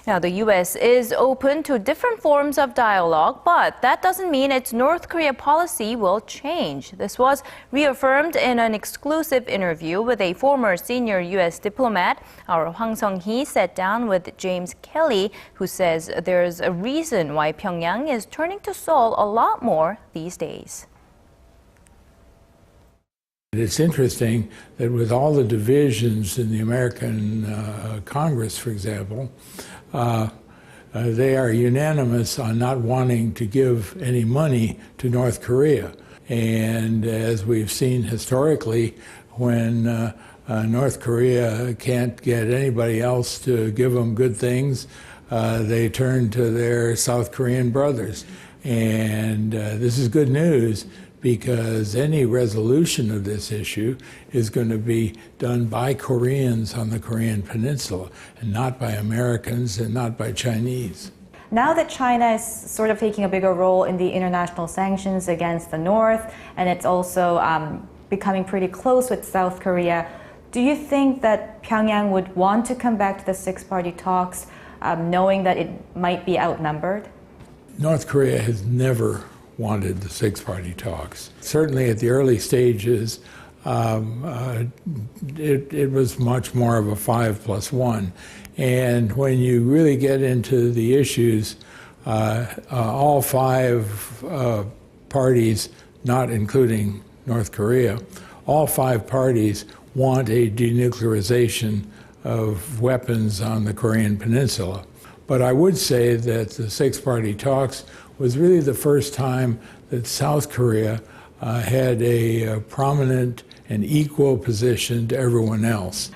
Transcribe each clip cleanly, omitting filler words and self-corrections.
Now, the U.S. is open to different forms of dialogue, but that doesn't mean its North Korea policy will change. This was reaffirmed in an exclusive interview with a former senior U.S. diplomat. Our Hwang Sung-hee sat down with James Kelly, who says there's a reason why Pyongyang is turning to Seoul a lot more these days. It's interesting that with all the divisions in the American Congress, for example, they are unanimous on not wanting to give any money to North Korea. And as we've seen historically, when North Korea can't get anybody else to give them good things, they turn to their South Korean brothers. And this is good news, because any resolution of this issue is going to be done by Koreans on the Korean Peninsula, and not by Americans and not by Chinese. Now that China is sort of taking a bigger role in the international sanctions against the North, and it's also becoming pretty close with South Korea, do you think that Pyongyang would want to come back to the six-party talks, knowing that it might be outnumbered? North Korea has never wanted the six-party talks. Certainly at the early stages, it was much more of a 5+1. And when you really get into the issues, all five parties, not including North Korea, all five parties want a denuclearization of weapons on the Korean Peninsula. But I would say that the six-party talks was really the first time that South Korea had a prominent and equal position to everyone else.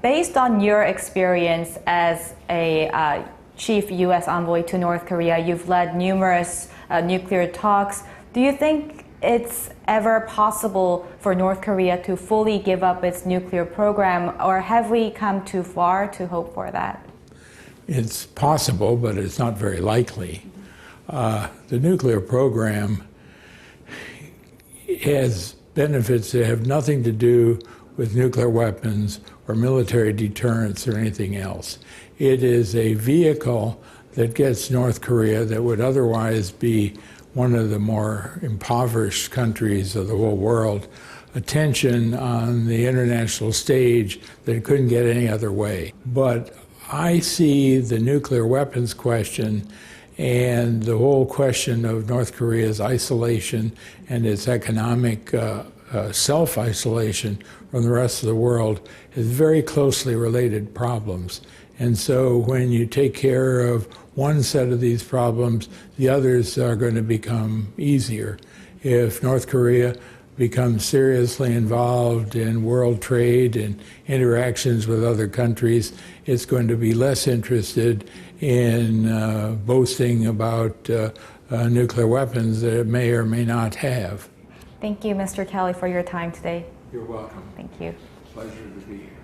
Based on your experience as a chief U.S. envoy to North Korea, you've led numerous nuclear talks. Do you think it's ever possible for North Korea to fully give up its nuclear program, or have we come too far to hope for that? It's possible, but it's not very likely. The nuclear program has benefits that have nothing to do with nuclear weapons or military deterrence or anything else. It is a vehicle that gets North Korea, that would otherwise be one of the more impoverished countries of the whole world, attention on the international stage that it couldn't get any other way. But I see the nuclear weapons question and the whole question of North Korea's isolation and its economic self-isolation from the rest of the world as very closely related problems. And so when you take care of one set of these problems, the others are going to become easier. If North Korea becomes seriously involved in world trade and interactions with other countries, it's going to be less interested in boasting about nuclear weapons that it may or may not have. Thank you, Mr. Kelly, for your time today. You're welcome. Thank you. Pleasure to be here.